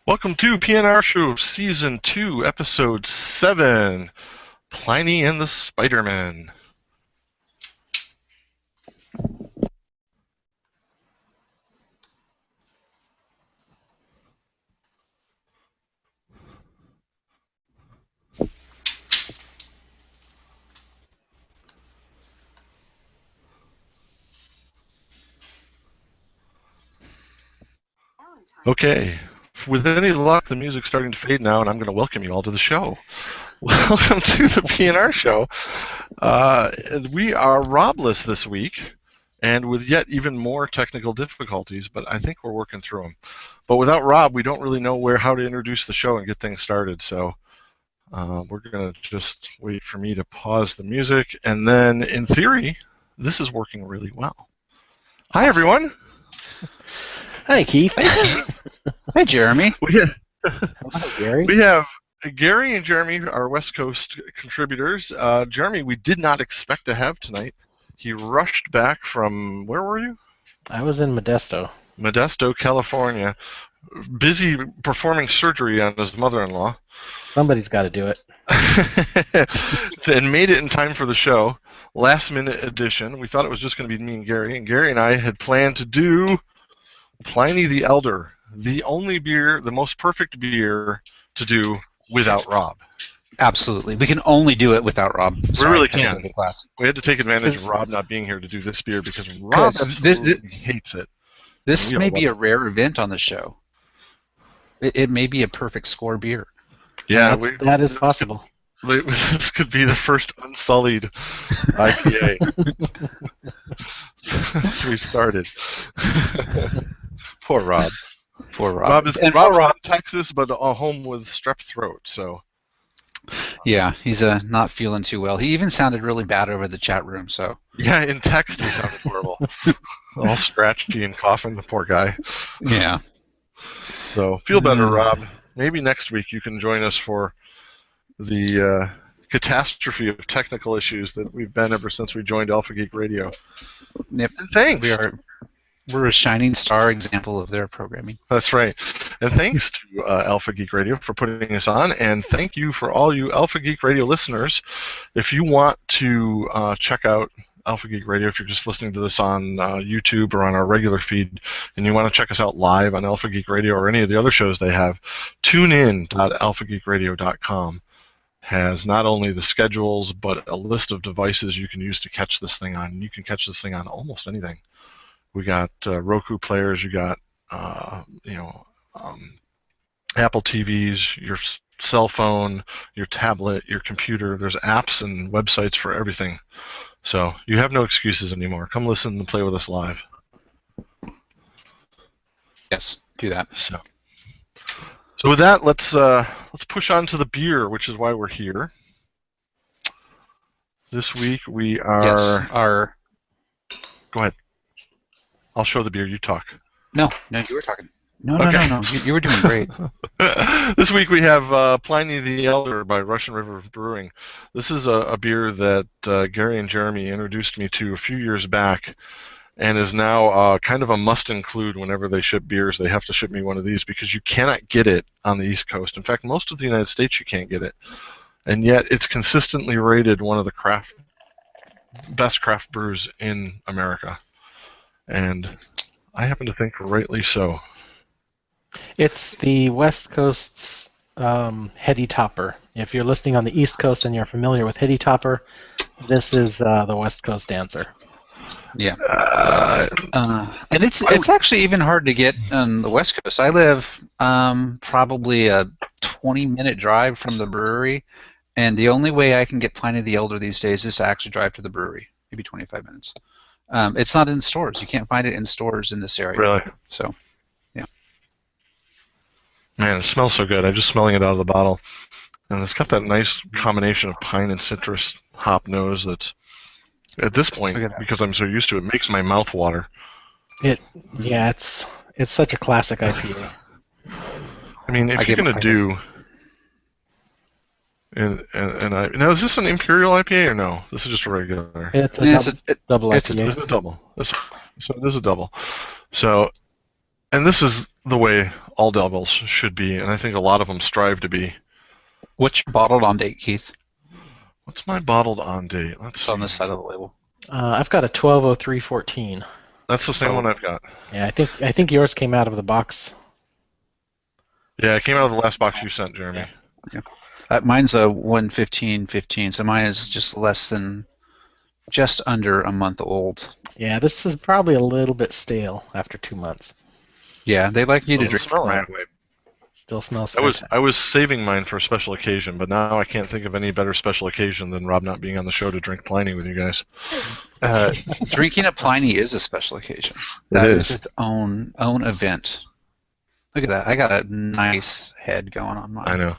Welcome to PNR Show Season 2, Episode 7, Pliney and the Spidermen. Okay, with any luck, the music's starting to fade now, and I'm going to welcome you all to the show. Welcome to the PNR Show. We are Robless this week, and with yet even more technical difficulties, but I think we're working through them. But without Rob, we don't really know how to introduce the show and get things started, so we're going to just wait for me to pause the music, and then, in theory, this is working really well. Hi, everyone. Hi, Keith. Hi, Jeremy. Hello, Gary. We have Gary and Jeremy, our West Coast contributors. Jeremy, we did not expect to have tonight. He rushed back from, where were you? I was in Modesto. Modesto, California, busy performing surgery on his mother-in-law. Somebody's got to do it. And made it in time for the show. Last-minute edition. We thought it was just going to be me and Gary and I had planned to do Pliney the Elder, the only beer, the most perfect beer to do without Rob. Absolutely. We can only do it without Rob. We really can. We had to take advantage of Rob not being here to do this beer because Rob absolutely hates it. This may be a rare event on the show. It may be a perfect score beer. Yeah, that is possible. This could be the first unsullied IPA since we started. Poor Rob. Poor Rob. Rob is in Texas, but home with strep throat. So. Yeah, he's not feeling too well. He even sounded really bad over the chat room. So. Yeah, in text he sounded horrible. All scratchy and coughing, the poor guy. Yeah. So feel better, Rob. Maybe next week you can join us for the catastrophe of technical issues that we've been ever since we joined Alpha Geek Radio. Yep. And thanks. We're a shining star example of their programming. That's right. And thanks to Alpha Geek Radio for putting us on, and thank you for all you Alpha Geek Radio listeners. If you want to check out Alpha Geek Radio, if you're just listening to this on YouTube or on our regular feed, and you want to check us out live on Alpha Geek Radio or any of the other shows they have, tunein.alphageekradio.com has not only the schedules, but a list of devices you can use to catch this thing on. You can catch this thing on almost anything. We got Roku players, you got Apple TVs, your cell phone, your tablet, your computer. There's apps and websites for everything. So you have no excuses anymore. Come listen and play with us live. Yes, do that. So with that, let's push on to the beer, which is why we're here. This week we are. Yes, Go ahead. I'll show the beer. You talk. No, you were talking. No. You were doing great. This week we have Pliney the Elder by Russian River Brewing. This is a beer that Gary and Jeremy introduced me to a few years back, and is now kind of a must-include whenever they ship beers. They have to ship me one of these because you cannot get it on the East Coast. In fact, most of the United States you can't get it, and yet it's consistently rated one of the best craft brews in America. And I happen to think rightly so. It's the West Coast's Heady Topper. If you're listening on the East Coast and you're familiar with Heady Topper, this is the West Coast answer. Yeah. And it's actually even hard to get on the West Coast. I live probably a 20-minute drive from the brewery, and the only way I can get Pliney the Elder these days is to actually drive to the brewery, maybe 25 minutes. It's not in stores. You can't find it in stores in this area. Really? So, yeah. Man, it smells so good. I'm just smelling it out of the bottle. And it's got that nice combination of pine and citrus hop nose that's, at this point, because I'm so used to it, makes my mouth water. It's such a classic IPA. I mean, if you're going to do... Now, is this an Imperial IPA or no? This is just a regular. It's a double IPA. It's a double. So it is a double. So, and this is the way all doubles should be, and I think a lot of them strive to be. What's your bottled on date, Keith? What's my bottled on date? Let's It's see. on this side of the label. I've got a 120314. That's the same one I've got. Yeah, I think yours came out of the box. Yeah, it came out of the last box you sent, Jeremy. Yeah. Mine's a 11515, so mine is just under a month old. Yeah, this is probably a little bit stale after 2 months. Yeah, they like you to Doesn't drink smell right right. away. Still smells I was saving mine for a special occasion, but now I can't think of any better special occasion than Rob not being on the show to drink Pliney with you guys. Drinking a Pliney is a special occasion. It That is. is its own event. Look at that. I got a nice head going on mine. I know.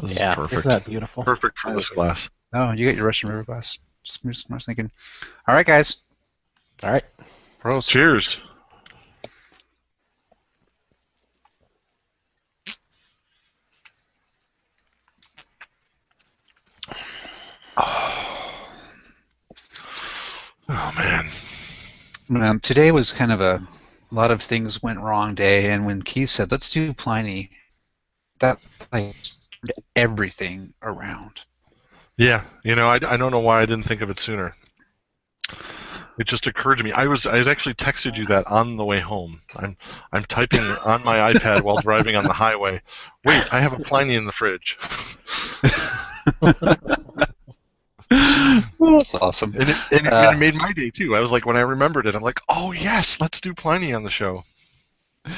This Yeah, is perfect. isn't that beautiful? Perfect for this glass. Oh, you got your Russian River glass. Just I was thinking. All right, guys. All right. Prost. Cheers. Oh man. Today was kind of a lot of things went wrong day, and when Keith said, let's do Pliney, that like turned everything around. Yeah, I don't know why I didn't think of it sooner. It just occurred to me. I had actually texted you that on the way home. I'm typing on my iPad while driving on the highway. Wait, I have a Pliney in the fridge. That's awesome. And it made my day too. I was like, when I remembered it, I'm like, oh yes, let's do Pliney on the show. It's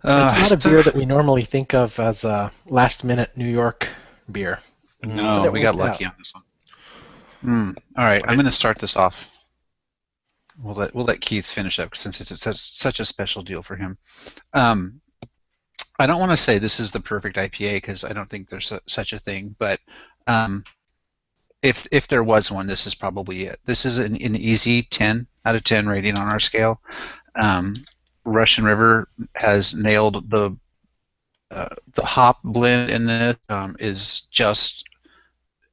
not a beer that we normally think of as a last-minute New York beer. No, we got lucky on this one. All right, I'm going to start this off. We'll let Keith finish up since it's such a special deal for him. I don't want to say this is the perfect IPA because I don't think there's such a thing, but if there was one, this is probably it. This is an easy 10 out of 10 rating on our scale. Russian River has nailed the hop blend in this is just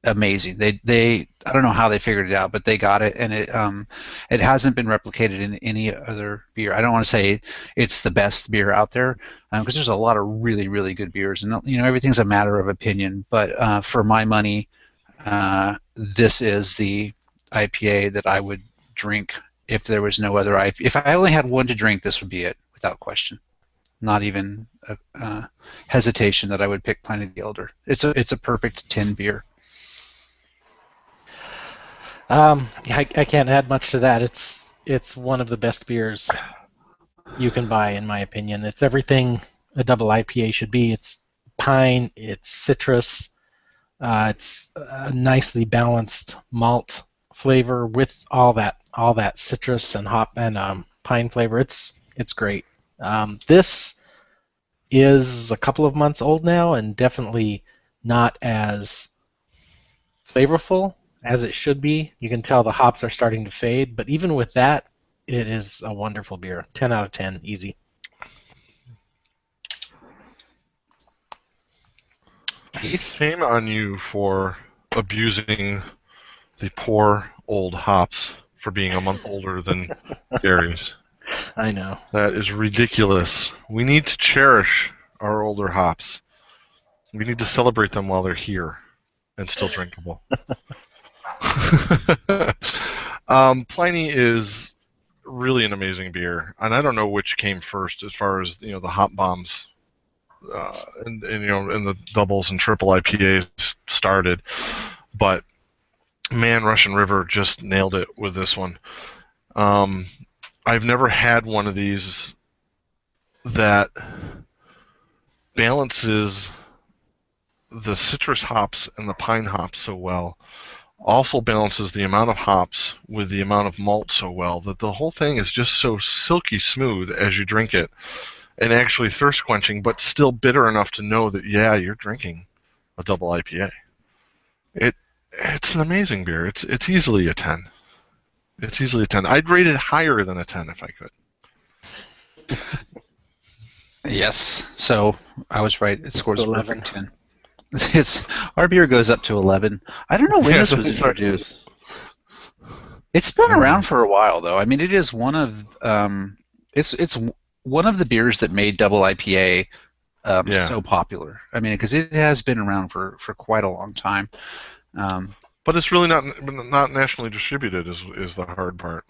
amazing. They I don't know how they figured it out, but they got it, and it hasn't been replicated in any other beer. I don't want to say it's the best beer out there because there's a lot of really, really good beers, and everything's a matter of opinion. But for my money, this is the IPA that I would drink if there was no other IPA. If I only had one to drink, this would be it without question. Not even a hesitation that I would pick Pliney the Elder. It's a perfect 10 beer. I can't add much to that. It's one of the best beers you can buy, in my opinion. It's everything a double IPA should be. It's pine, it's citrus, it's a nicely balanced malt flavor with all that citrus and hop and pine flavor. It's great. This is a couple of months old now and definitely not as flavorful as it should be. You can tell the hops are starting to fade, but even with that, it is a wonderful beer. 10 out of 10, easy. Shame on you for abusing the poor old hops for being a month older than Gary's. I know. That is ridiculous. We need to cherish our older hops. We need to celebrate them while they're here and still drinkable. Pliney is really an amazing beer, and I don't know which came first as far as the hop bombs and the doubles and triple IPAs started, but man, Russian River just nailed it with this one. I've never had one of these that balances the citrus hops and the pine hops so well, also balances the amount of hops with the amount of malt so well that the whole thing is just so silky smooth as you drink it, and actually thirst quenching, but still bitter enough to know that you're drinking a double IPA. It's an amazing beer. It's easily a 10. It's easily a 10. I'd rate it higher than a 10 if I could. Yes. So I was right. It scores 11. perfect 10. Our beer goes up to 11. I don't know when this was introduced. It's been around for a while, though. I mean, it is one of it's one of the beers that made double IPA Yeah. so popular. I mean, because it has been around for quite a long time. But it's really not nationally distributed is the hard part.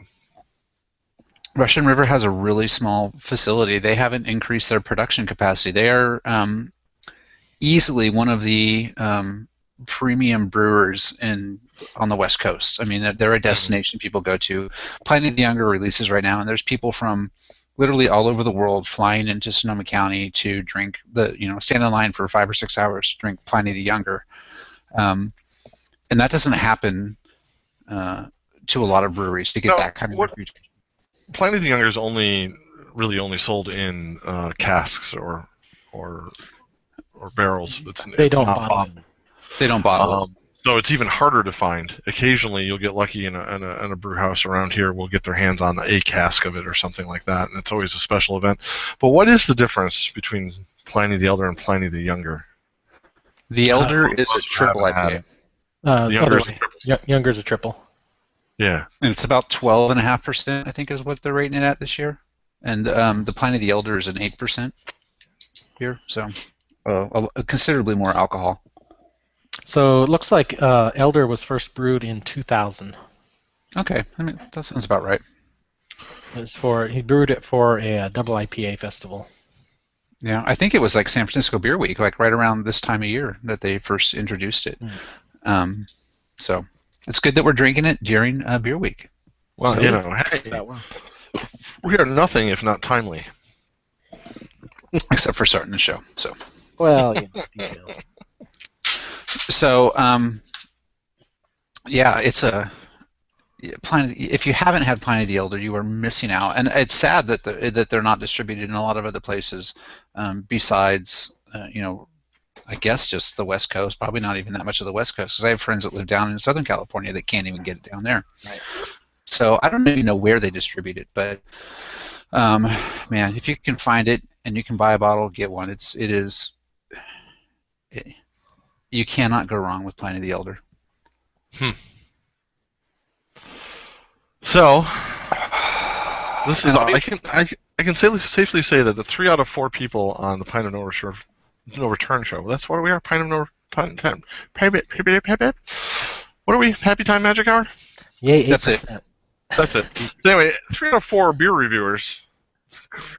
Russian River has a really small facility. They haven't increased their production capacity. They are easily one of the premium brewers on the West Coast. I mean, they're a destination people go to. Pliney the Younger releases right now, and there's people from literally all over the world flying into Sonoma County to drink stand in line for 5 or 6 hours to drink Pliney the Younger. And that doesn't happen to a lot of breweries to get that kind of reputation. Pliney the Younger is really only sold in casks or barrels. They don't bottle. They don't bottle. So it's even harder to find. Occasionally, you'll get lucky in a brew house around here will get their hands on a cask of it or something like that, and it's always a special event. But what is the difference between Pliney the Elder and Pliney the Younger? The Elder is a triple IPA. Younger's a triple. Yeah. And it's about 12.5%, I think, is what they're rating it at this year. And the Pliney the Elder is an 8% beer, so considerably more alcohol. So it looks like Elder was first brewed in 2000. Okay, I mean that sounds about right. He brewed it for a double IPA festival. Yeah, I think it was like San Francisco Beer Week, like right around this time of year that they first introduced it. So it's good that we're drinking it during Beer Week. Well, So hey, we are nothing if not timely. Except for starting the show. So. Well, details. So, it's if you haven't had Pliney the Elder, you are missing out, and it's sad that they're not distributed in a lot of other places, besides I guess just the West Coast. Probably not even that much of the West Coast, because I have friends that live down in Southern California that can't even get it down there. Right. So I don't even know where they distribute it, but man, if you can find it and you can buy a bottle, get one. You cannot go wrong with Pliney the Elder. So, this is I can safely say that the 3 out of 4 people on the Pine of No Return show. That's what we are. Pine of No Return. What are we? Happy Time Magic Hour. Yay! 8%. That's it. That's it. So anyway, 3 out of 4 beer reviewers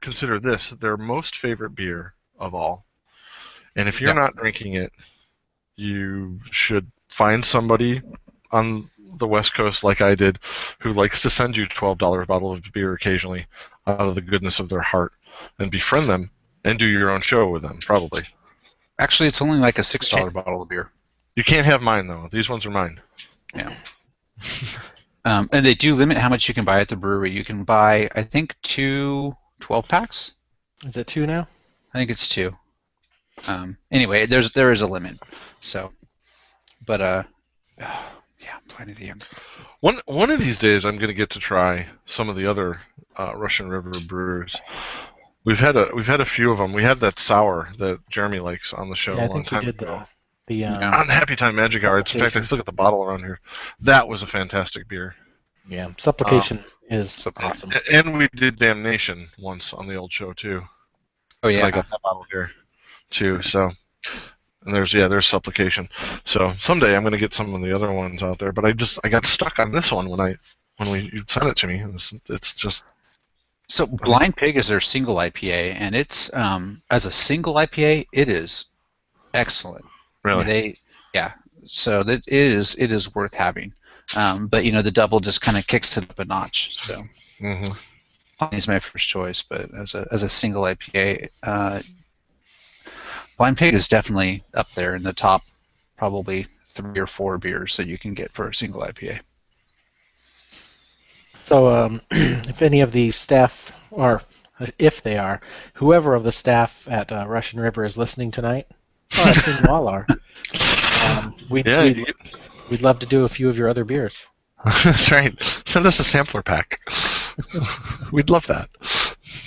consider this their most favorite beer of all. And if you're not drinking it, you should find somebody on the West Coast like I did who likes to send you $12 bottle of beer occasionally out of the goodness of their heart and befriend them and do your own show with them, probably. Actually, it's only like a $6 bottle of beer. You can't have mine, though. These ones are mine. Yeah. And they do limit how much you can buy at the brewery. You can buy, I think, 2 12-packs. Is it 2 now? I think it's 2. Anyway, there is a limit. So, but Pliney the Younger. One of these days, I'm going to get to try some of the other Russian River brewers. We've had a few of them. We had that sour that Jeremy likes on the show a long time ago. On Happy Time Magic Hour. In fact, I still got the bottle around here. That was a fantastic beer. Yeah, Supplication is awesome. And we did Damnation once on the old show too. Oh yeah, I got that bottle here too. So, and there's Supplication. So someday I'm going to get some of the other ones out there. But I got stuck on this one when you sent it to me. It's just. So Blind Pig is their single IPA, and it's as a single IPA, it is excellent. Really? So that it is worth having. But the double just kind of kicks it up a notch. So Pliney's my first choice, but as a single IPA, Blind Pig is definitely up there in the top, probably 3 or 4 beers that you can get for a single IPA. So if any of the staff, or if they are, whoever of the staff at Russian River is listening tonight, I assume you all are. We'd love to do a few of your other beers. That's right. Send us a sampler pack. We'd love that.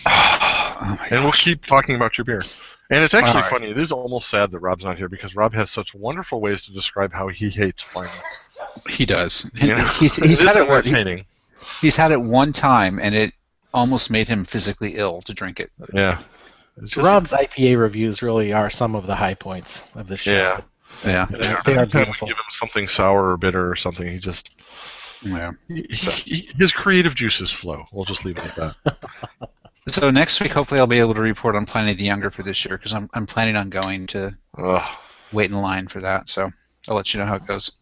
Oh my and we'll keep talking about your beer. And it's actually funny. It is almost sad that Rob's not here because Rob has such wonderful ways to describe how he hates Pliney. He does. You know? He's had it. He's had it one time, and almost made him physically ill to drink it. Yeah. It's just, Rob's IPA reviews really are some of the high points of this show. yeah. Yeah. They are Anytime we beautiful. give him something sour or bitter or something, he just Yeah. his creative juices flow. We'll just leave it at that. So next week, hopefully, I'll be able to report on Pliney the Younger for this year because I'm planning on going to Ugh. wait in line for that. So I'll let you know how it goes.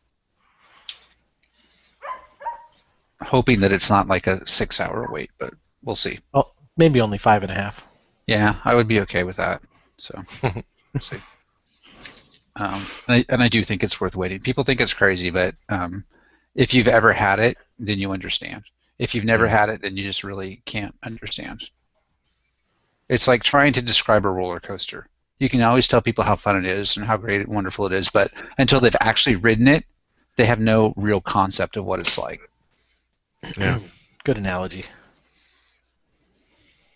Hoping that it's not like a 6-hour wait, but we'll see. Oh, maybe only 5.5. Yeah, I would be okay with that. So we'll see. And I do think it's worth waiting. People think it's crazy, but if you've ever had it, then you understand. If you've never had it, then you just really can't understand. It's like trying to describe a roller coaster. You can always tell people how fun it is and how great and wonderful it is, but until they've actually ridden it, they have no real concept of what it's like. Yeah. Good analogy.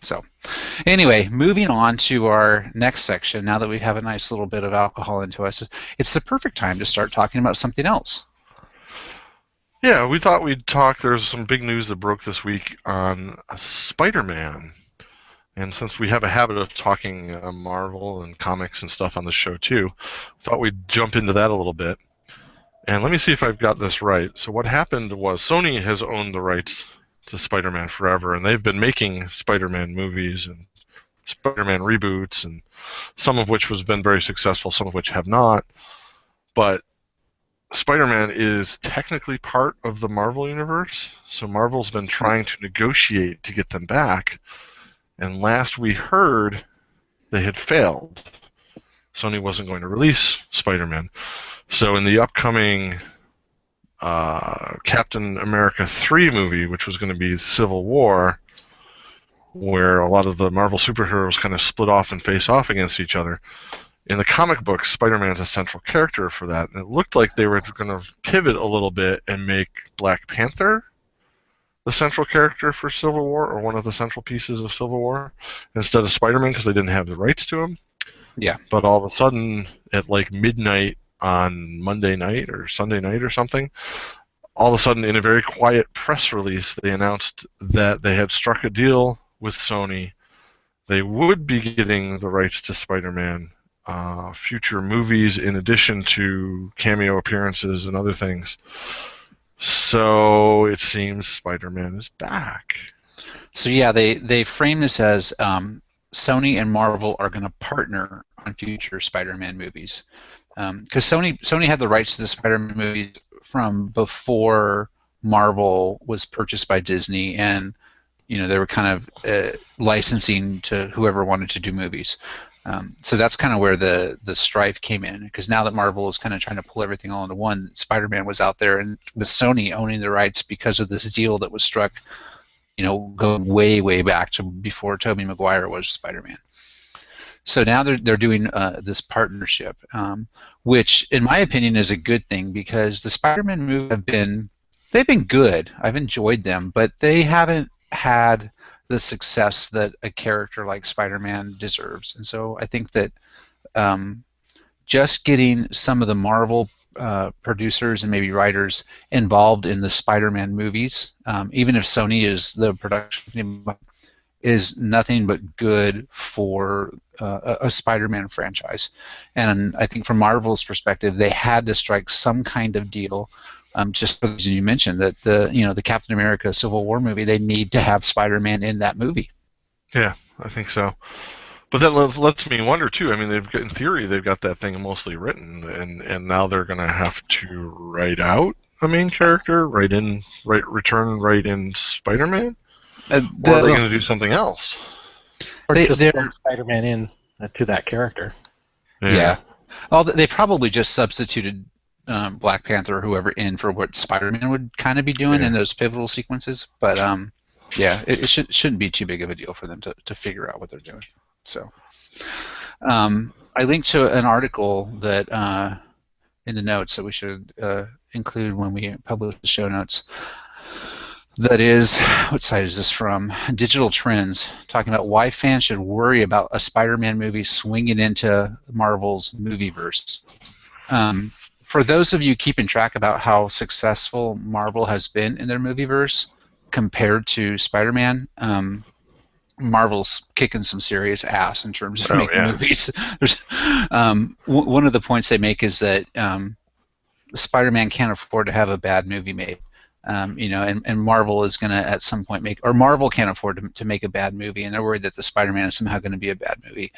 So anyway, moving on to our next section, now that we have a nice little bit of alcohol into us, it's the perfect time to start talking about something else. Yeah, we thought we'd talk. There's some big news that broke this week on Spider-Man. And since we have a habit of talking Marvel and comics and stuff on the show too, thought we'd jump into that a little bit. And let me see if I've got this right. So what happened was Sony has owned the rights to Spider-Man forever, and they've been making Spider-Man movies and Spider-Man reboots, and some of which has been very successful, some of which have not. But Spider-Man is technically part of the Marvel universe, so Marvel's been trying to negotiate to get them back. And last we heard, they had failed. Sony wasn't going to release Spider-Man. So in the upcoming Captain America 3 movie, which was going to be Civil War, where a lot of the Marvel superheroes kind of split off and face off against each other, in the comic books, Spider-Man's a central character for that. And it looked like they were going to pivot a little bit and make Black Panther the central character for Civil War, or one of the central pieces of Civil War, instead of Spider-Man, because they didn't have the rights to him. Yeah. But all of a sudden, at like midnight on Monday night or Sunday night or something, all of a sudden, in a very quiet press release, they announced that they had struck a deal with Sony. They would be getting the rights to Spider-Man, future movies, in addition to cameo appearances and other things. So it seems Spider-Man is back. So yeah, they frame this as Sony and Marvel are going to partner on future Spider-Man movies, because Sony had the rights to the Spider-Man movies from before Marvel was purchased by Disney, and they were kind of licensing to whoever wanted to do movies. So that's kind of where the strife came in, because now that Marvel is kind of trying to pull everything all into one, Spider-Man was out there, and with Sony owning the rights because of this deal that was struck, going way, way back to before Tobey Maguire was Spider-Man. So now they're doing this partnership, which, in my opinion, is a good thing, because the Spider-Man movies they've been good. I've enjoyed them, but they haven't had the success that a character like Spider-Man deserves. And so I think that just getting some of the Marvel producers and maybe writers involved in the Spider-Man movies, even if Sony is the production team, is nothing but good for a Spider-Man franchise. And I think from Marvel's perspective, they had to strike some kind of deal. Just as you mentioned, that the Captain America Civil War movie, they need to have Spider-Man in that movie. Yeah, I think so. But that lets me wonder too. I mean, in theory, they've got that thing mostly written, and now they're going to have to write out a main character, return in Spider-Man, or are they going to do something else? Or just put Spider-Man in to that character. Yeah. They probably just substituted Black Panther or whoever in for what Spider-Man would kind of be doing in those pivotal sequences. But it shouldn't be too big of a deal for them to figure out what they're doing. So I linked to an article that in the notes that we should include when we publish the show notes. That is, what site is this from? Digital Trends, talking about why fans should worry about a Spider-Man movie swinging into Marvel's movieverse. For those of you keeping track about how successful Marvel has been in their movieverse compared to Spider-Man, Marvel's kicking some serious ass in terms of Oh, making yeah. movies. There's, one of the points they make is that Spider-Man can't afford to have a bad movie made. And Marvel is going to at some point Marvel can't afford to make a bad movie, and they're worried that the Spider-Man is somehow going to be a bad movie,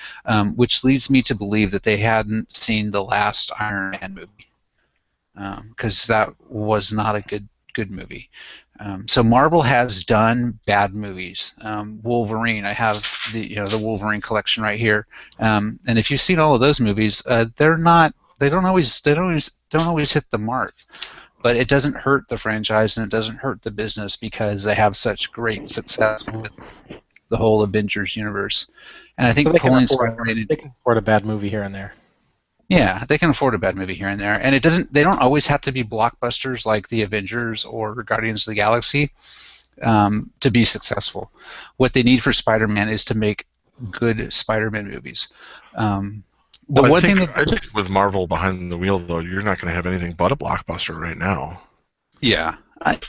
which leads me to believe that they hadn't seen the last Iron Man movie, because that was not a good movie. So Marvel has done bad movies. Wolverine, I have the Wolverine collection right here, and if you've seen all of those movies, they don't always hit the mark. But it doesn't hurt the franchise and it doesn't hurt the business because they have such great success with the whole Avengers universe. And I think they pulling they can afford a bad movie here and there. Yeah, they can afford a bad movie here and there. And they don't always have to be blockbusters like the Avengers or Guardians of the Galaxy to be successful. What they need for Spider-Man is to make good Spider-Man movies. I think with Marvel behind the wheel, though, you're not going to have anything but a blockbuster right now. Yeah. I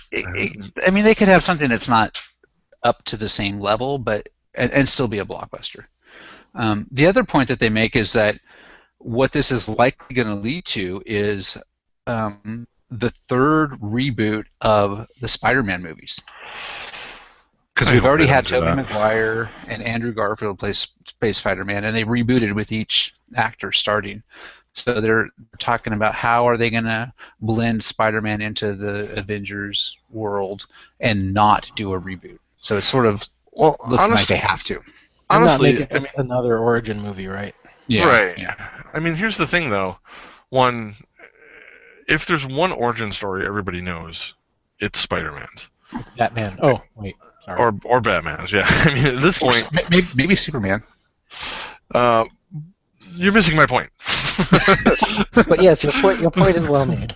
mean, they could have something that's not up to the same level, but and still be a blockbuster. The other point that they make is that what this is likely going to lead to is the third reboot of the Spider-Man movies. Because we've already had Tobey Maguire and Andrew Garfield play Spider-Man, and they rebooted with each actor starting. So they're talking about how are they going to blend Spider-Man into the Avengers world and not do a reboot. So it's sort of looking like they have to. Honestly, not make it just another origin movie, right? Yeah. Right. Yeah. I mean, here's the thing, though. One, if there's one origin story everybody knows, it's Spider-Man's. It's Batman. Oh, wait. Sorry. Or Batman's, yeah. I mean, at this point... Maybe Superman. You're missing my point. But yes, your point is well made.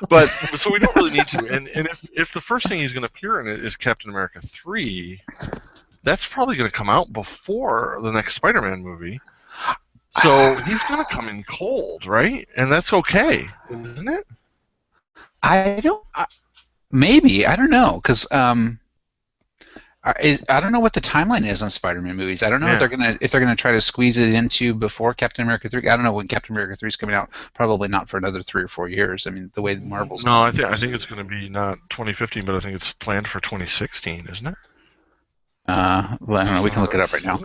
But so we don't really need to. And if the first thing he's going to appear in it is Captain America 3, that's probably going to come out before the next Spider-Man movie. So he's going to come in cold, right? And that's okay, isn't it? Maybe, I don't know, because I don't know what the timeline is on Spider-Man movies. I don't know if they're gonna try to squeeze it into before Captain America 3. I don't know when Captain America 3 is coming out. Probably not for another 3 or 4 years. I mean, the way Marvel's. No, I think it's going to be not 2015, but I think it's planned for 2016, isn't it? Well, I don't know. We can look it up right now.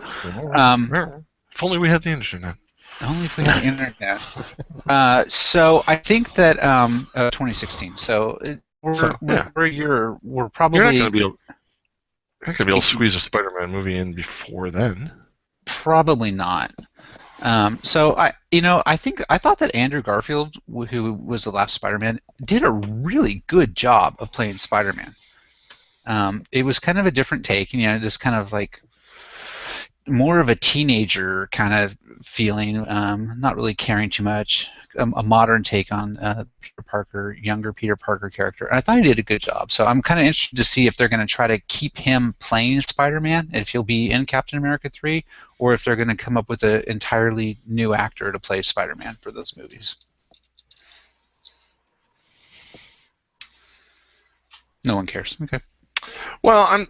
If only we had the internet. Only if we had the internet. So I think that 2016. So we're a year. We're probably. You're not going to be able to squeeze a Spider-Man movie in before then. Probably not. So I thought that Andrew Garfield, who was the last Spider-Man, did a really good job of playing Spider-Man. It was kind of a different take, just kind of like more of a teenager kind of feeling, not really caring too much. A modern take on Peter Parker, younger Peter Parker character. And I thought he did a good job. So I'm kind of interested to see if they're going to try to keep him playing Spider-Man, and if he'll be in Captain America 3, or if they're going to come up with an entirely new actor to play Spider-Man for those movies. No one cares. Okay. Well, I'm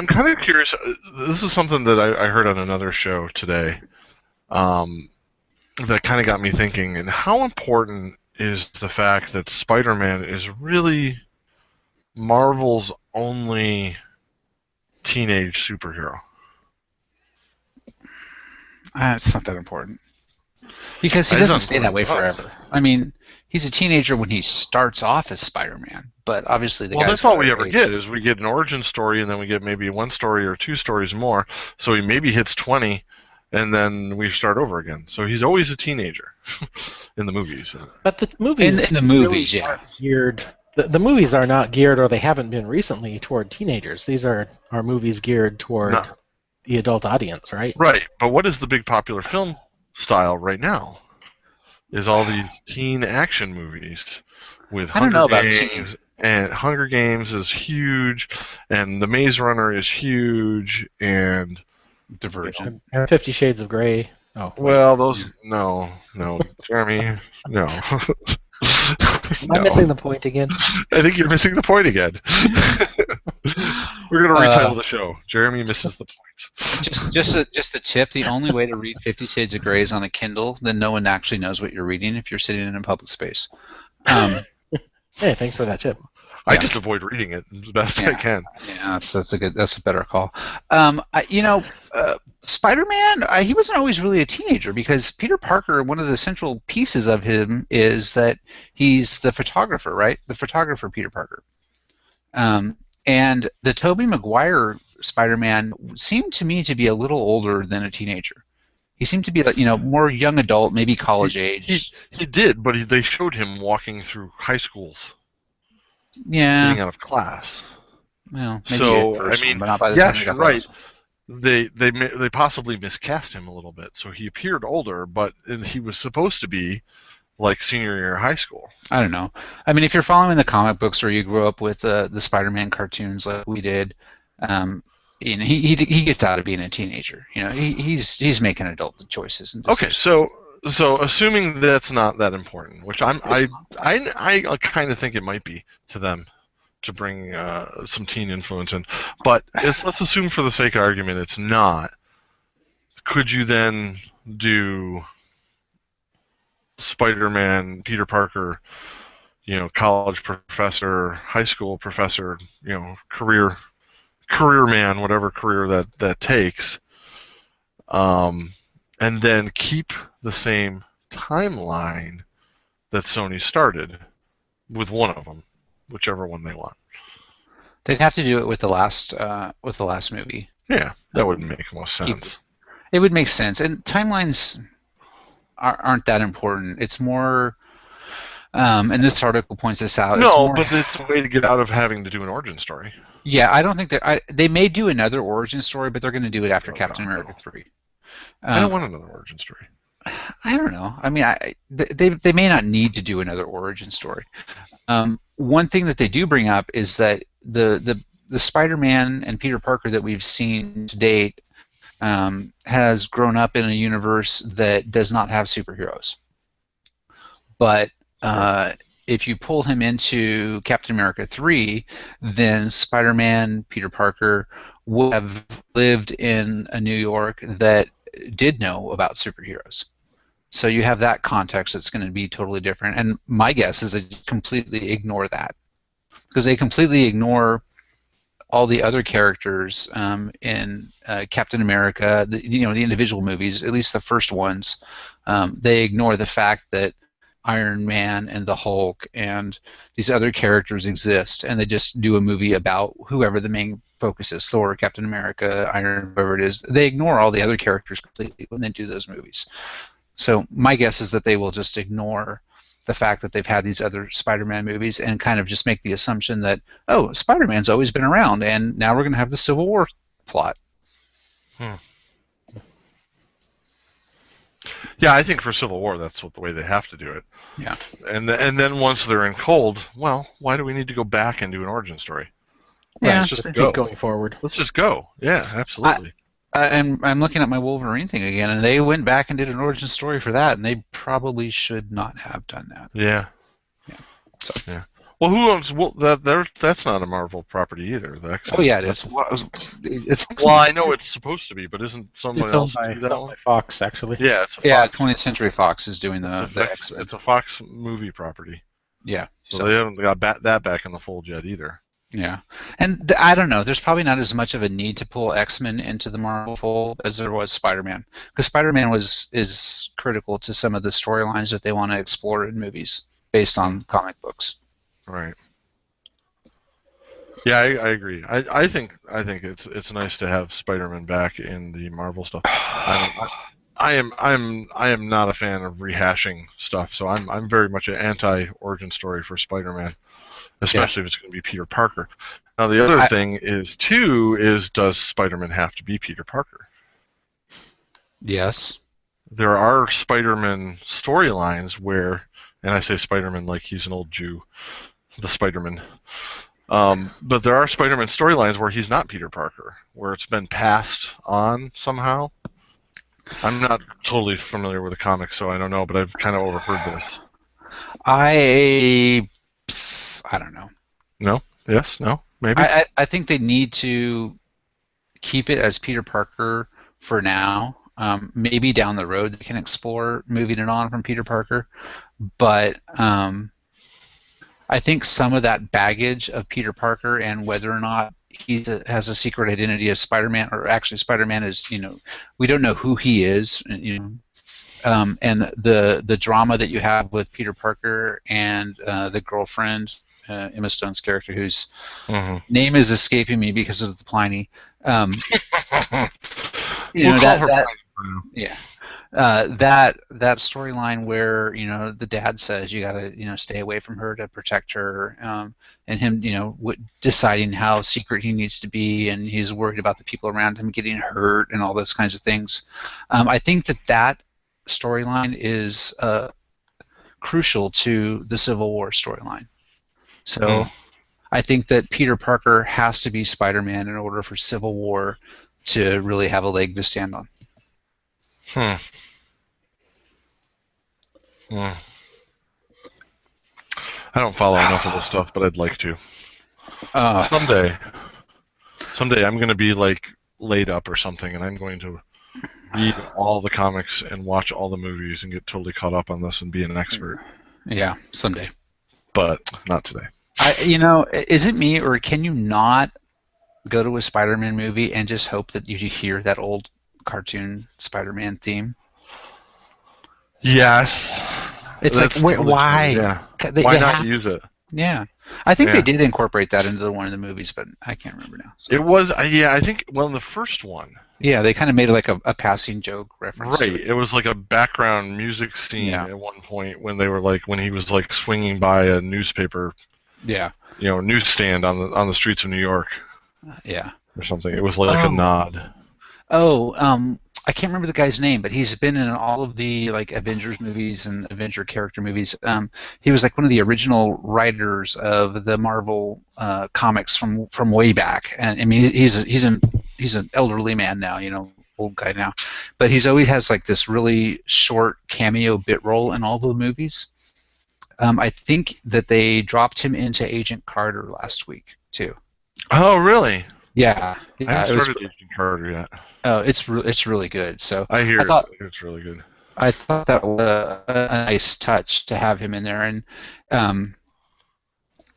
kind of curious. This is something that I heard on another show today. That kind of got me thinking, and how important is the fact that Spider-Man is really Marvel's only teenage superhero? It's not that important. Because he doesn't stay that way forever. I mean, he's a teenager when he starts off as Spider-Man, but obviously that's all we ever get, is we get an origin story, and then we get maybe one story or two stories more, so he maybe hits 20, and then we start over again. So he's always a teenager in the movies. But the movies, in the movies, really aren't geared. The movies are not geared, or they haven't been recently, toward teenagers. These are movies geared toward the adult audience, right? Right. But what is the big popular film style right now? Is all these teen action movies with Hunger Games. And Hunger Games is huge, and The Maze Runner is huge, and Divergent. And 50 Shades of Grey. Oh. Well, those no, Jeremy, no. Am I missing the point again? I think you're missing the point again. We're gonna retitle the show. Jeremy misses the point. Just a tip. The only way to read 50 Shades of Grey is on a Kindle. Then no one actually knows what you're reading if you're sitting in a public space. Hey, thanks for that tip. I just avoid reading it as best I can. Yeah, that's a better call. Spider-Man, he wasn't always really a teenager because Peter Parker, one of the central pieces of him is that he's the photographer, right? The photographer Peter Parker. And the Tobey Maguire Spider-Man seemed to me to be a little older than a teenager. He seemed to be like, more young adult, maybe college age. He did, but they showed him walking through high schools. Yeah. Getting out of class. Well, maybe so first I mean, one, but not by the time he you're got right. those. They possibly miscast him a little bit, so he appeared older, but he was supposed to be like senior year of high school. I don't know. I mean, if you're following the comic books or you grew up with the Spider-Man cartoons like we did, he gets out of being a teenager. He's making adult choices. And okay, so assuming that's not that important, which I kind of think it might be to them to bring some teen influence in, but let's assume for the sake of argument it's not. Could you then do Spider-Man, Peter Parker, college professor, high school professor, career man, whatever career that takes, and then keep the same timeline that Sony started with one of them, whichever one they want. They'd have to do it with the last movie. Yeah, that would make most sense. It would make sense, and timelines aren't that important. It's more, and this article points this out. No, but it's a way to get out of having to do an origin story. Yeah, I don't think they may do another origin story, but they're going to do it after Captain America 3. I don't want another origin story. I don't know. I mean, they may not need to do another origin story. One thing that they do bring up is that the Spider-Man and Peter Parker that we've seen to date has grown up in a universe that does not have superheroes. But if you pull him into Captain America 3, then Spider-Man, Peter Parker, would have lived in a New York that did know about superheroes. So you have that context that's going to be totally different. And my guess is they completely ignore that. Because they completely ignore all the other characters in Captain America, the individual movies, at least the first ones. They ignore the fact that Iron Man and the Hulk and these other characters exist, and they just do a movie about whoever the main focus is, Thor, Captain America, Iron, whoever it is. They ignore all the other characters completely when they do those movies. So my guess is that they will just ignore the fact that they've had these other Spider-Man movies and kind of just make the assumption that, oh, Spider-Man's always been around, and now we're going to have the Civil War plot. Yeah, I think for Civil War, that's the way they have to do it. Yeah. And then once they're in cold, well, why do we need to go back and do an origin story? Yeah, let's just keep going forward. Let's just go. Yeah, absolutely. And I'm looking at my Wolverine thing again, and they went back and did an origin story for that, and they probably should not have done that. Yeah. So. Yeah. Well, who owns? Well, that's not a Marvel property either. Oh yeah, it is. Well, I know it's supposed to be, but isn't someone else do that one? By Fox, actually. Yeah, it's a Fox. 20th Century Fox is doing the X-Men. It's a Fox movie property. Yeah. So they haven't got that back in the fold yet either. Yeah, and I don't know. There's probably not as much of a need to pull X-Men into the Marvel fold as there was Spider-Man, because Spider-Man is critical to some of the storylines that they want to explore in movies based on comic books. Right. Yeah, I agree. I think it's nice to have Spider-Man back in the Marvel stuff. I am not a fan of rehashing stuff, so I'm very much an anti-origin story for Spider-Man, especially if it's going to be Peter Parker. Now the other thing is does Spider-Man have to be Peter Parker? Yes. There are Spider-Man storylines where, and I say Spider-Man like he's an old Jew, the Spider-Man. But there are Spider-Man storylines where he's not Peter Parker, where it's been passed on somehow. I'm not totally familiar with the comics, so I don't know, but I've kind of overheard this. I don't know. No? Yes? No? Maybe. I think they need to keep it as Peter Parker for now. Maybe down the road they can explore moving it on from Peter Parker, but I think some of that baggage of Peter Parker and whether or not he has a secret identity as Spider-Man, or actually Spider-Man is, we don't know who he is, and the drama that you have with Peter Parker and the girlfriend, Emma Stone's character, whose name is escaping me because of the Pliney. We'll call her that Pliny. yeah. That storyline where the dad says you got to stay away from her to protect her, and him deciding how secret he needs to be, and he's worried about the people around him getting hurt and all those kinds of things. I think that storyline is crucial to the Civil War storyline. So I think that Peter Parker has to be Spider-Man in order for Civil War to really have a leg to stand on. I don't follow enough of this stuff, but I'd like to. Someday I'm going to be like laid up or something, and I'm going to read all the comics and watch all the movies and get totally caught up on this and be an expert. Yeah, someday. But not today. Is it me, or can you not go to a Spider-Man movie and just hope that you hear that old cartoon Spider-Man theme? Yes. It's like, why? Yeah. Why not use it? Yeah. I think they did incorporate that into one of the movies, but I can't remember now. So. It was, I think, in the first one. Yeah, they kind of made it like a passing joke reference. Right. To it. It was like a background music scene at one point when they were when he was swinging by a newspaper. Yeah. Newsstand on the streets of New York. Yeah. Or something. It was like a nod. I can't remember the guy's name, but he's been in all of the Avengers movies and Avenger character movies. He was one of the original writers of the Marvel comics from way back, and I mean he's an elderly man now, old guy now, but he's always has this really short cameo bit role in all the movies. I think that they dropped him into Agent Carter last week too. Oh, really? Yeah. I haven't started Agent Carter yet. Oh, it's really good. So I hear it's really good. I thought that was a nice touch to have him in there, and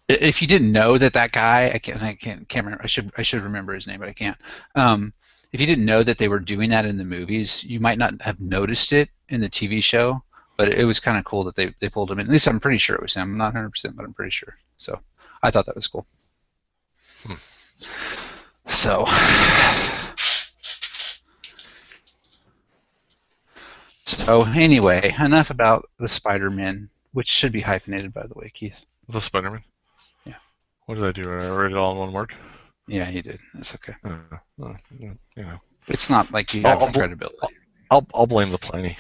if you didn't know that guy, I can't remember. I should remember his name, but I can't. If you didn't know that they were doing that in the movies, you might not have noticed it in the TV show. But it was kind of cool that they pulled him in. At least I'm pretty sure it was him. I'm not 100%, but I'm pretty sure. So I thought that was cool. So anyway, enough about the Spider-Man, which should be hyphenated, by the way, Keith. The Spider-Man? Yeah. What did I do? I wrote it all in one word? Yeah, you did. That's okay. It's not like you have credibility. I'll blame the Pliny.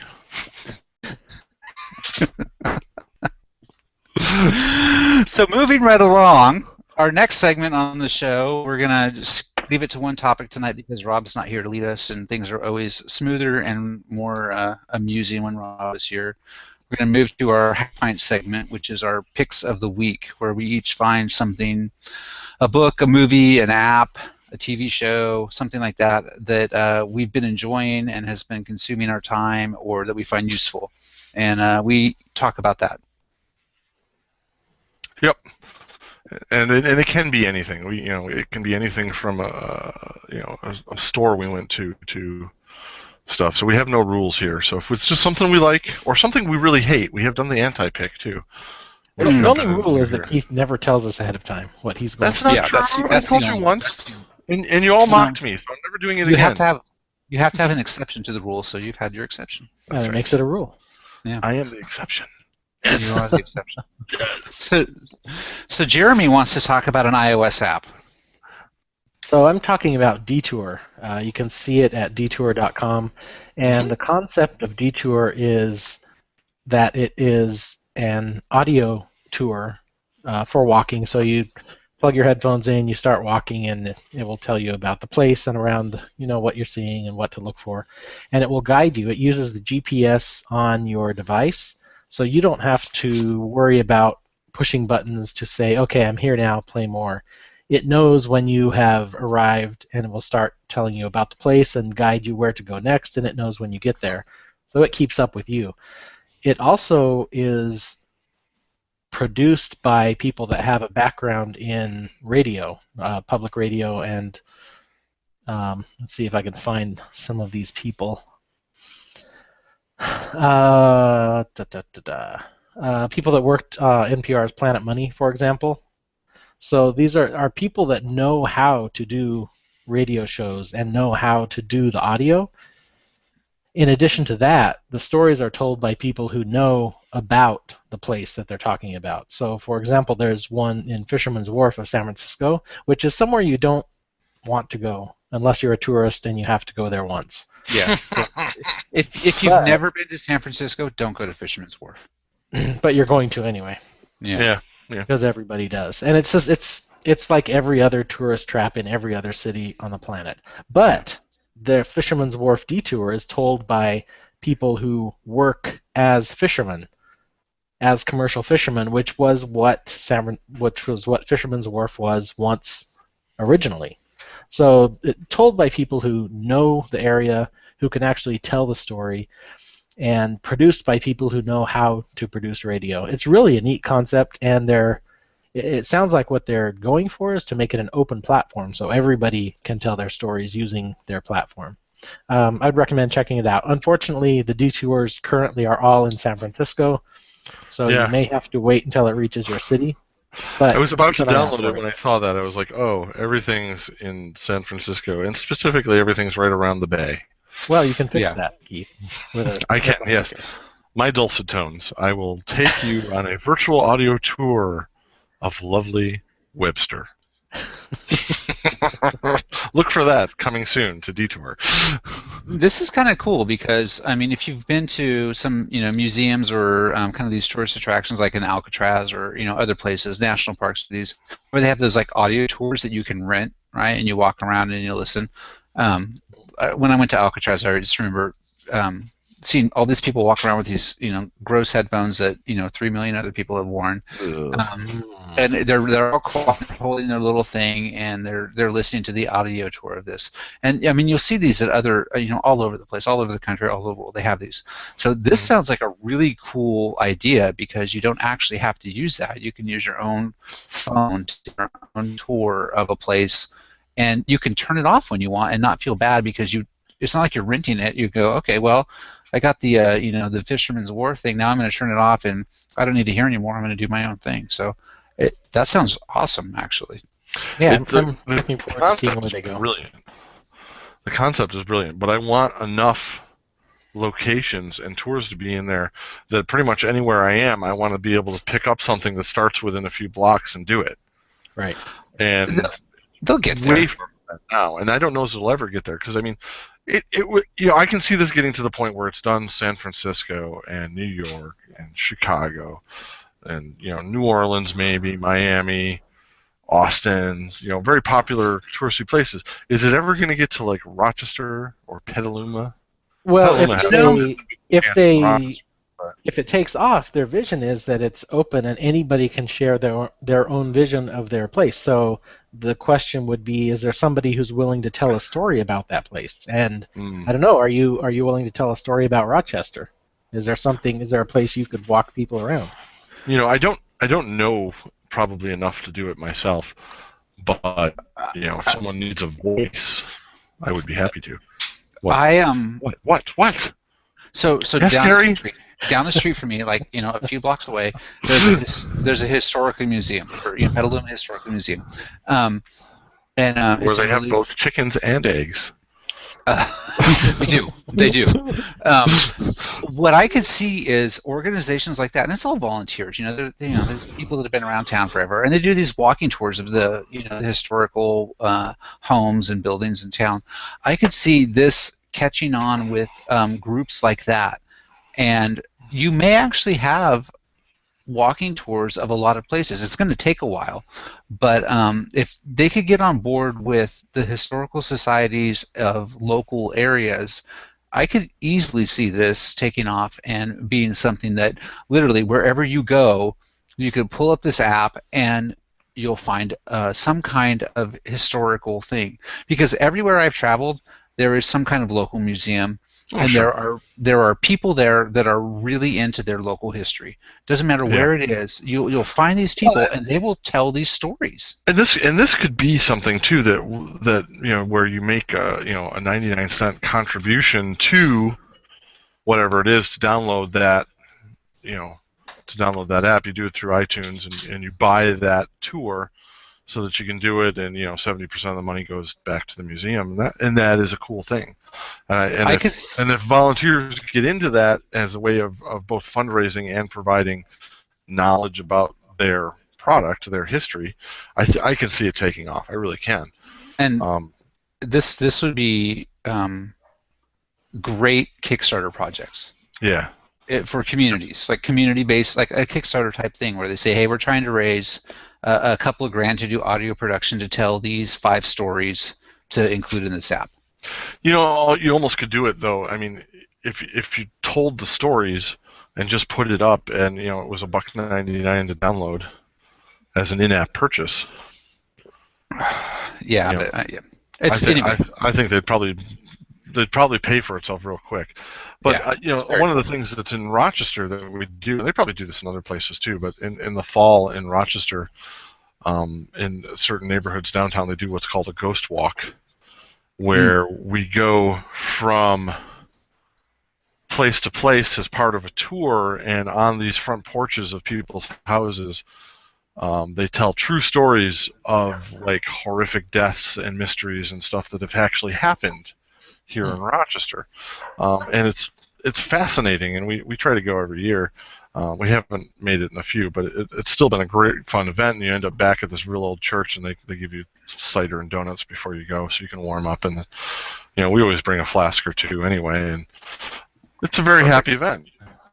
So moving right along, our next segment on the show, we're going to just leave it to one topic tonight because Rob's not here to lead us, and things are always smoother and more amusing when Rob is here. We're going to move to our Hack Pint segment, which is our picks of the week, where we each find something, a book, a movie, an app, a TV show, something like that we've been enjoying and has been consuming our time, or that we find useful. And we talk about that. Yep. And it can be anything. It can be anything from a store we went to stuff. So we have no rules here. So if it's just something we like or something we really hate, we have done the anti-pick too. The only rule is that Keith never tells us ahead of time what he's going to do. That's not true. I told you once, and you all mocked me, so I'm never doing it again. You have to have an exception to the rule, so you've had your exception. And it makes it a rule. Yeah. I am the exception. You are the exception. So Jeremy wants to talk about an iOS app. So I'm talking about Detour. You can see it at detour.com, and the concept of Detour is that it is an audio tour for walking. So you plug your headphones in, you start walking, and it will tell you about the place and around, what you're seeing and what to look for, and it will guide you. It uses the GPS on your device, so you don't have to worry about pushing buttons to say, okay, I'm here now, play more. it knows when you have arrived, and it will start telling you about the place and guide you where to go next, and it knows when you get there. So it keeps up with you. It also is produced by people that have a background in radio, public radio, and let's see if I can find some of these people. People that worked NPR's Planet Money, for example. So these are people that know how to do radio shows and know how to do the audio. In addition to that, the stories are told by people who know about the place that they're talking about. So, for example, there's one in Fisherman's Wharf of San Francisco, which is somewhere you don't want to go unless you're a tourist and you have to go there once. Yeah. If you've never been to San Francisco, don't go to Fisherman's Wharf. But you're going to anyway. Yeah. Because everybody does, and it's just it's like every other tourist trap in every other city on the planet. But the Fisherman's Wharf detour is told by people who work as fishermen, as commercial fishermen, which was what Fisherman's Wharf was once originally. So told by people who know the area, who can actually tell the story, and produced by people who know how to produce radio. It's really a neat concept, and it sounds like what they're going for is to make it an open platform so everybody can tell their stories using their platform. I'd recommend checking it out. Unfortunately, the detours currently are all in San Francisco, so you may have to wait until it reaches your city. But I was about to download it when I saw that. I was like, oh, everything's in San Francisco, and specifically everything's right around the bay. Well, you can fix that, Keith. I can, yes. My dulcet tones. I will take you on a virtual audio tour of lovely Webster. Look for that coming soon to Detour. This is kind of cool because, I mean, if you've been to some, museums or kind of these tourist attractions like in Alcatraz or, other places, national parks, these where they have those like audio tours that you can rent, right? And you walk around and you listen. When I went to Alcatraz, I just remember seeing all these people walk around with these, gross headphones that 3 million other people have worn, and they're all holding their little thing, and they're listening to the audio tour of this. And I mean, you'll see these at other, all over the place, all over the country, all over the world. They have these. So this sounds like a really cool idea because you don't actually have to use that. You can use your own phone to do your own tour of a place. And you can turn it off when you want and not feel bad because it's not like you're renting it. You go, okay, well, I got the the Fisherman's Wharf thing. Now I'm going to turn it off, and I don't need to hear anymore. I'm going to do my own thing. So that sounds awesome, actually. Yeah, I'm looking forward to seeing where they go. Brilliant. The concept is brilliant, but I want enough locations and tours to be in there that pretty much anywhere I am, I want to be able to pick up something that starts within a few blocks and do it. Right. And they'll get there. Way from that now, and I don't know if it'll ever get there because I mean, I can see this getting to the point where it's done San Francisco and New York and Chicago, and New Orleans, maybe Miami, Austin, very popular touristy places. Is it ever going to get to like Rochester or Petaluma? Well, if it takes off, their vision is that it's open and anybody can share their own vision of their place. So the question would be, is there somebody who's willing to tell a story about that place? And I don't know, are you willing to tell a story about Rochester? Is there a place you could walk people around? I don't know probably enough to do it myself, but if someone needs a voice, I would be happy to. What? So yes, down the street from me, like a few blocks away, there's a historical museum, or Petaluma Historical Museum, and where they have both chickens and eggs. They do. What I could see is organizations like that, and it's all volunteers. There's people that have been around town forever, and they do these walking tours of the the historical homes and buildings in town. I could see this catching on with groups like that, and you may actually have walking tours of a lot of places. It's going to take a while, but if they could get on board with the historical societies of local areas, I could easily see this taking off and being something that literally wherever you go, you could pull up this app and you'll find some kind of historical thing, because everywhere I've traveled, there is some kind of local museum, and sure. there are people there that are really into their local history. Doesn't matter where it is, you'll find these people, and they will tell these stories. And this could be something too that where you make a 99-cent contribution to whatever it is to download that app. You do it through iTunes, and you buy that tour so that you can do it, and 70% of the money goes back to the museum, and that is a cool thing. And if volunteers get into that as a way of both fundraising and providing knowledge about their product, their history, I can see it taking off. I really can. And this would be great Kickstarter projects. Yeah. For communities, like community-based, like a Kickstarter type thing, where they say, hey, we're trying to raise a couple of grand to do audio production to tell these 5 stories to include in this app. You almost could do it, though. I mean, if you told the stories and just put it up, and it was $1.99 to download as an in-app purchase. Yeah, I think they'd probably pay for itself real quick. But one of the things that's in Rochester that we do, and they probably do this in other places too, but in the fall in Rochester, in certain neighborhoods downtown, they do what's called a ghost walk, where we go from place to place as part of a tour, and on these front porches of people's houses, they tell true stories of like horrific deaths and mysteries and stuff that have actually happened here in Rochester, and it's fascinating, and we try to go every year. We haven't made it in a few, but it's still been a great fun event, and you end up back at this real old church, and they give you cider and donuts before you go, so you can warm up, and we always bring a flask or two anyway, and it's a very happy event.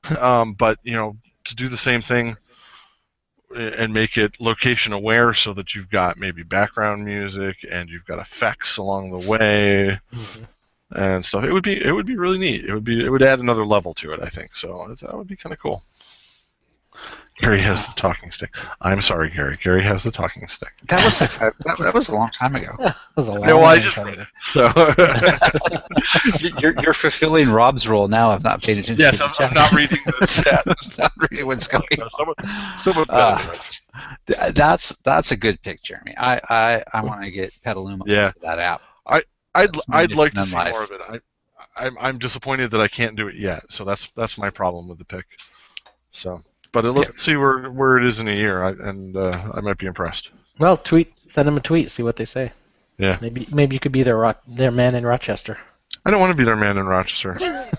But to do the same thing and make it location aware, so that you've got maybe background music and you've got effects along the way. And stuff. It would be really neat. It would add another level to it, I think. So that would be kind of cool. Gary has the talking stick. I'm sorry, Gary. Gary has the talking stick. That was that was a long time ago. Yeah, that was a long I just read it. So you're fulfilling Rob's role now of not paying attention. Yes, I'm not reading the chat. I'm not reading what's going on. That's a good pick, Jeremy. I want to get Petaluma into that app. I'd like to see more of it. I'm disappointed that I can't do it yet. So that's my problem with the pick. So, but let's see where it is in a year, and I might be impressed. Well, send them a tweet, see what they say. Yeah. Maybe you could be their man in Rochester. I don't want to be their man in Rochester. I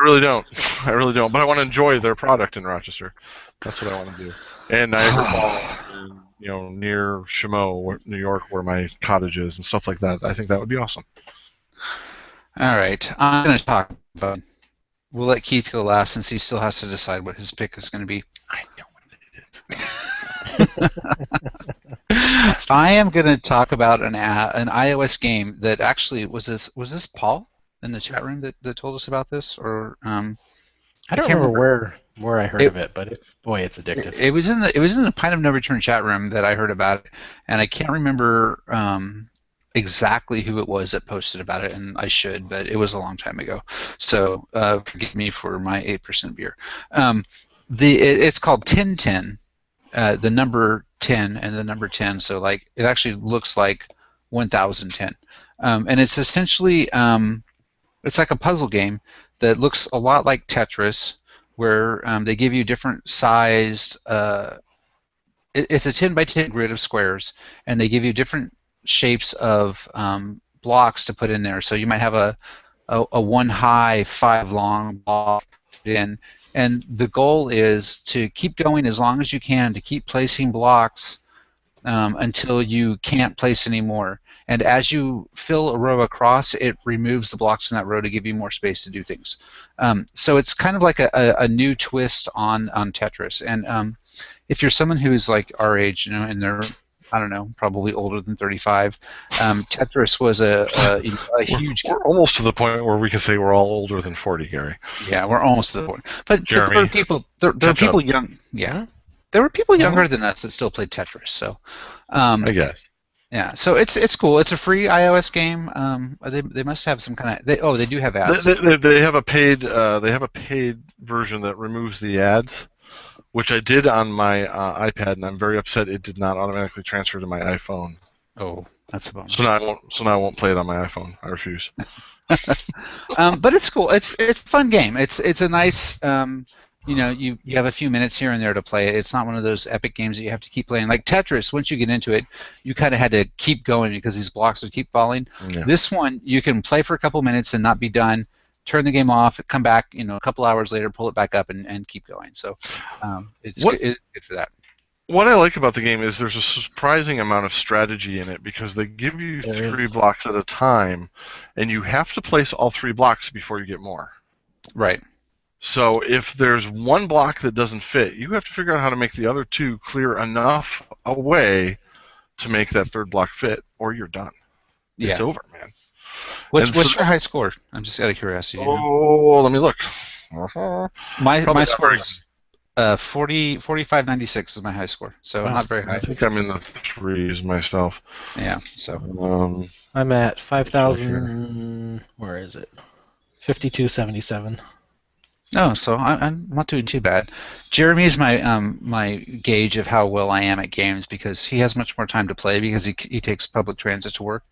really don't. But I want to enjoy their product in Rochester. That's what I want to do. And Niagara Falls, near Chameau, New York, where my cottage is, and stuff like that. I think that would be awesome. All right, I'm going to talk about. We'll let Keith go last, since he still has to decide what his pick is going to be. I know what it is. I am going to talk about an iOS game that actually was this Paul in the chat room that told us about this, or I don't remember where I heard of it, but it's addictive. It was in the Pine of No Return chat room that I heard about it, and I can't remember exactly who it was that posted about it, and I should, but it was a long time ago. So forgive me for my 8% beer. It's called 1010, the number 10 and the number 10. So like it actually looks like 1010, and it's essentially it's like a puzzle game that looks a lot like Tetris, where they give you different sized. It's a 10 by 10 grid of squares, and they give you different shapes of blocks to put in there. So you might have a 1 high, 5 long block in, and the goal is to keep going as long as you can, to keep placing blocks until you can't place any more. And as you fill a row across, it removes the blocks from that row to give you more space to do things. So it's kind of like a new twist on Tetris. And if you're someone who's like our age, and they're, I don't know, probably older than 35, Tetris was a huge. We're almost to the point where we can say we're all older than 40, Gary. Yeah, we're almost to the point. But there are people young. Yeah. there were people younger than us that still played Tetris. So, I guess. yeah. So it's cool. It's a free iOS game. They must have some kind of they do have ads. They have a paid version that removes the ads, which I did on my iPad, and I'm very upset it did not automatically transfer to my iPhone. Oh, that's a bummer. So now I won't play it on my iPhone. I refuse. But it's cool. It's a fun game. It's a nice you have a few minutes here and there to play it. It's not one of those epic games that you have to keep playing. Like Tetris, once you get into it, you kind of had to keep going because these blocks would keep falling. Yeah. This one, you can play for a couple minutes and not be done, turn the game off, come back, a couple hours later, pull it back up and keep going. So it's good for that. What I like about the game is there's a surprising amount of strategy in it because they give you 3 blocks at a time, and you have to place all 3 blocks before you get more. Right. So if there's one block that doesn't fit, you have to figure out how to make the other 2 clear enough away to make that 3rd block fit, or you're done. Yeah. It's over, man. What's your high score? I'm just out of curiosity. Oh, let me look. My score is 45.96 is my high score, so not very high. I think I'm in the 3s myself. Yeah. So I'm at 5,000. Where is it? 52.77. Oh, so I'm not doing too bad. Jeremy is my gauge of how well I am at games because he has much more time to play because he takes public transit to work.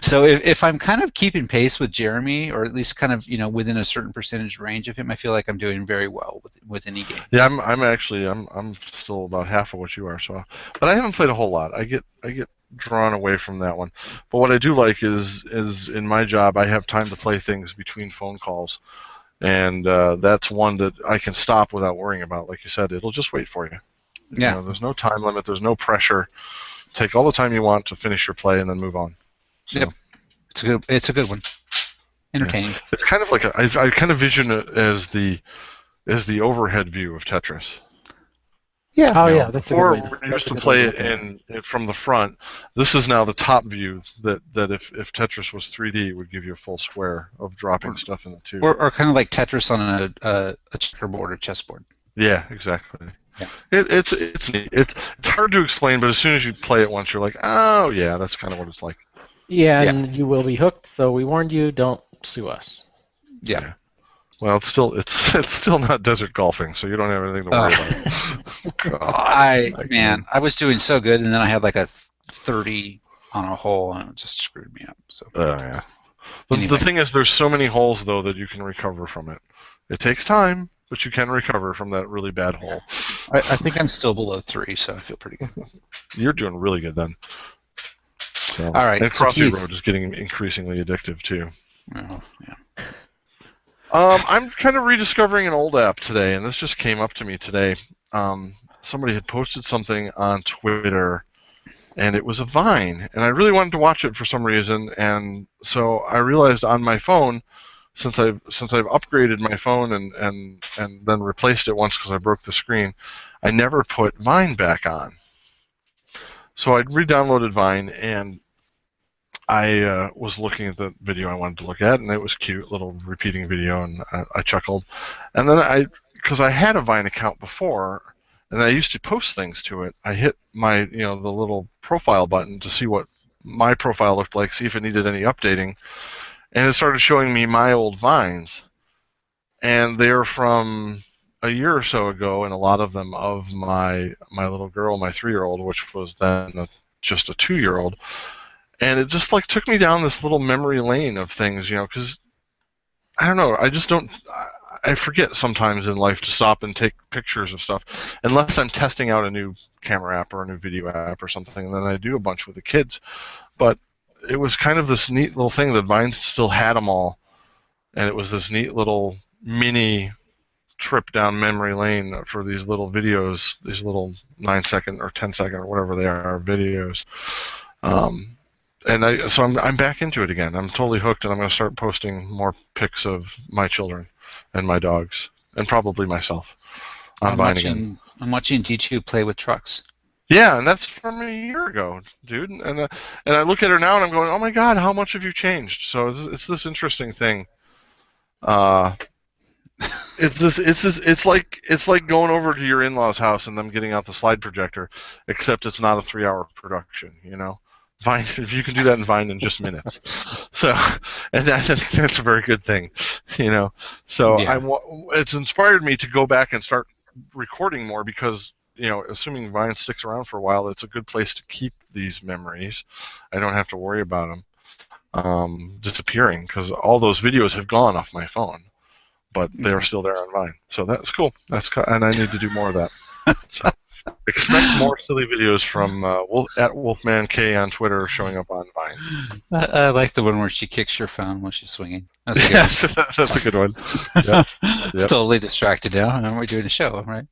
So if I'm kind of keeping pace with Jeremy, or at least kind of within a certain percentage range of him, I feel like I'm doing very well with any game. Yeah, I'm still about half of what you are. So, but I haven't played a whole lot. I get drawn away from that one. But what I do like is in my job I have time to play things between phone calls, and that's one that I can stop without worrying about. Like you said, it'll just wait for you. Yeah. There's no time limit. There's no pressure. Take all the time you want to finish your play and then move on. So, yep. It's a good one. Entertaining. Yeah. It's kind of like I kind of vision it as the overhead view of Tetris. Yeah. Oh, yeah. That's before a good way. We used to play it from the front. This is now the top view. That if Tetris was 3D, it would give you a full square of dropping stuff in the tube. Or kind of like Tetris on a checkerboard or chessboard. Yeah, exactly. Yeah. It's neat. It's hard to explain, but as soon as you play it once, you're like, oh yeah, that's kind of what it's like. Yeah, and you will be hooked. So we warned you. Don't sue us. Yeah. Well, it's still not desert golfing, so you don't have anything to worry about. God, I was doing so good, and then I had like a 30 on a hole, and it just screwed me up. So. Yeah. Anyway. The thing is, there's so many holes though that you can recover from it. It takes time, but you can recover from that really bad hole. I think I'm still below 3, so I feel pretty good. You're doing really good then. So, all right. And Crossy Road is getting increasingly addictive too. Oh, yeah. I'm kind of rediscovering an old app today, and this just came up to me today. Somebody had posted something on Twitter, and it was a Vine, and I really wanted to watch it for some reason, and so I realized on my phone, since I've upgraded my phone and then replaced it once because I broke the screen, I never put Vine back on. So I re-downloaded Vine, and I was looking at the video I wanted to look at, and it was cute, little repeating video, and I chuckled. And then because I had a Vine account before, and I used to post things to it, I hit my the little profile button to see what my profile looked like, see if it needed any updating, and it started showing me my old Vines, and they were from a year or so ago, and a lot of them of my little girl, my 3-year-old, which was then just a 2-year-old. And it just like took me down this little memory lane of things, because I don't know, I forget sometimes in life to stop and take pictures of stuff, unless I'm testing out a new camera app or a new video app or something, and then I do a bunch with the kids. But it was kind of this neat little thing that Vine still had them all, and it was this neat little mini trip down memory lane for these little videos, these little 9-second or 10-second or whatever they are videos. So I'm back into it again. I'm totally hooked, and I'm going to start posting more pics of my children and my dogs, and probably myself on Vine again. I'm watching D2 play with trucks. Yeah, and that's from a year ago, dude. And I look at her now, and I'm going, oh my God, how much have you changed? So it's this interesting thing. It's like going over to your in-laws' house and them getting out the slide projector, except it's not a 3-hour production. Vine, if you can do that in Vine in just minutes. So, and I think that's a very good thing. So Yeah. it's inspired me to go back and start recording more because assuming Vine sticks around for a while, it's a good place to keep these memories. I don't have to worry about them disappearing because all those videos have gone off my phone, but they're still there on Vine. So that's cool. And I need to do more of that. So expect more silly videos from at Wolfman K on Twitter showing up on Vine. I like the one where she kicks your phone when she's swinging. That's a good Yes, that's a good one. Yep. Yep. Totally distracted now, and we're doing a show, right?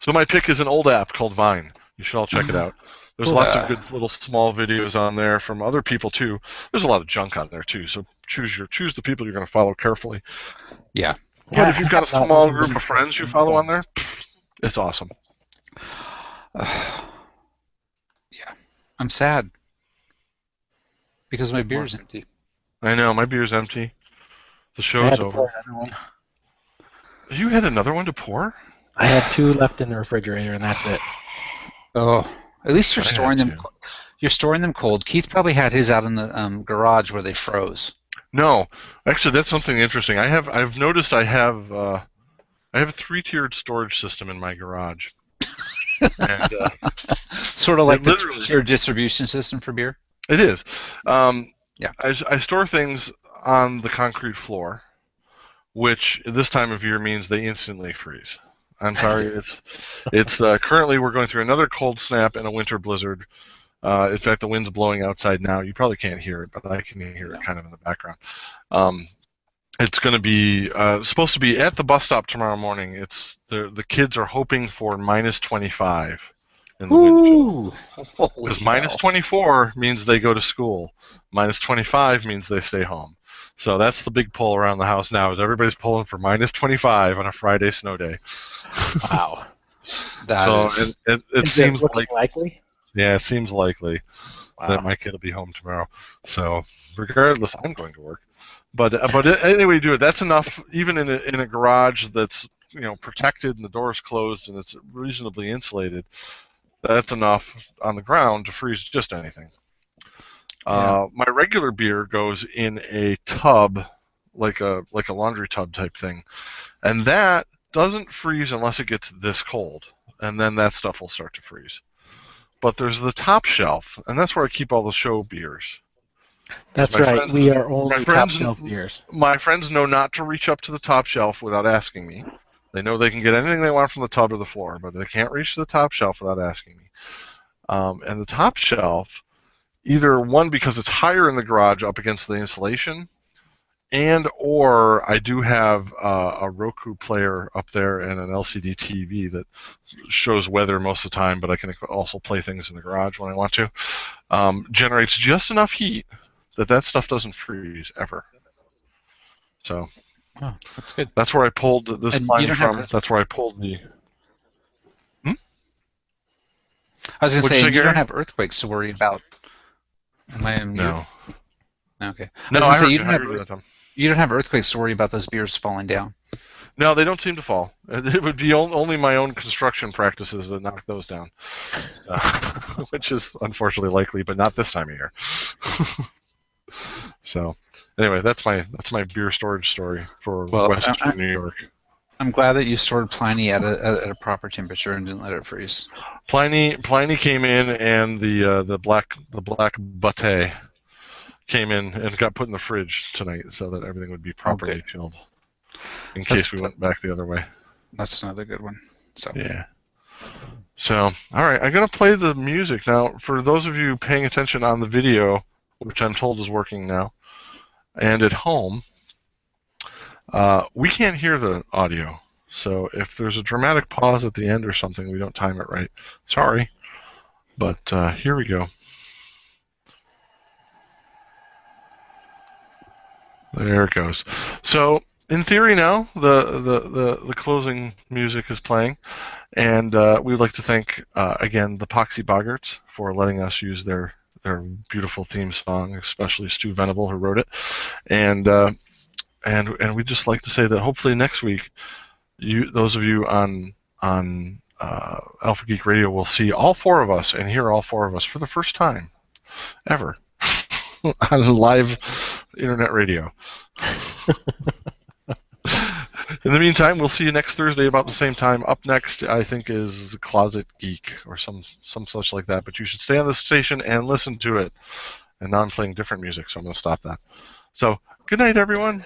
So my pick is an old app called Vine. You should all check it out. There's lots of good little small videos on there from other people too. There's a lot of junk on there too. So choose the people you're going to follow carefully. Yeah. But if you've got a small group of friends you follow on there, it's awesome. Yeah. I'm sad because my beer's empty. I know, my beer's empty. The show's over. You had another one to pour? I had 2 left in the refrigerator, and that's it. Oh, at least you're storing them. You're storing them cold. Keith probably had his out in the garage where they froze. No, actually, that's something interesting. I've noticed I have a 3-tiered storage system in my garage. And, sort of like the 3-tier distribution system for beer. It is. Yeah. I store things on the concrete floor, which this time of year means they instantly freeze. I'm sorry. It's currently we're going through another cold snap and a winter blizzard. In fact, the wind's blowing outside now. You probably can't hear it, but I can hear it kind of in the background. It's going to be supposed to be at the bus stop tomorrow morning. It's the kids are hoping for minus 25 in the wind chill. Because minus 24 means they go to school. Minus 25 means they stay home. So that's the big pull around the house now. Is everybody's pulling for minus 25 on a Friday snow day. Wow. It seems likely. Yeah, it seems likely that my kid will be home tomorrow. So regardless, I'm going to work. But anyway, do it. That's enough. Even in a garage that's protected and the door's closed and it's reasonably insulated, that's enough on the ground to freeze just anything. My regular beer goes in a tub, like a laundry tub type thing, and that doesn't freeze unless it gets this cold, and then that stuff will start to freeze. But there's the top shelf, and that's where I keep all the show beers. That's right. We are only top shelf beers. My friends know not to reach up to the top shelf without asking me. They know they can get anything they want from the tub or the floor, but they can't reach the top shelf without asking me. And the top shelf, either one because it's higher in the garage up against the insulation, or I do have a Roku player up there and an LCD TV that shows weather most of the time, but I can also play things in the garage when I want to. Generates just enough heat that stuff doesn't freeze ever. So that's good. That's where I pulled this line from. That's where I pulled the. I was going to say, you don't have earthquakes to worry about. Am I in mute? No. Okay. No, you don't have earthquakes to worry about those beers falling down. No, they don't seem to fall. It would be only my own construction practices that knock those down, which is unfortunately likely, but not this time of year. So, anyway, that's my beer storage story for Western New York. I'm glad that you stored Pliney at a proper temperature and didn't let it freeze. Pliney came in, and the black butte came in and got put in the fridge tonight so that everything would be properly chilled in case we went back the other way. That's another good one. So yeah. So all right, I'm gonna play the music now. For those of you paying attention on the video, which I'm told is working now, and at home, we can't hear the audio. So if there's a dramatic pause at the end or something, we don't time it right. Sorry, but here we go. There it goes. So in theory now, the closing music is playing, and we'd like to thank again the Poxy Boggarts for letting us use their beautiful theme song, especially Stu Venable who wrote it, and and we'd just like to say that hopefully next week, those of you on Alpha Geek Radio will see all four of us and hear all four of us for the first time ever on live internet radio. In the meantime, we'll see you next Thursday about the same time. Up next, I think, is Closet Geek or some such like that. But you should stay on the station and listen to it. And now I'm playing different music, so I'm going to stop that. So, good night, everyone.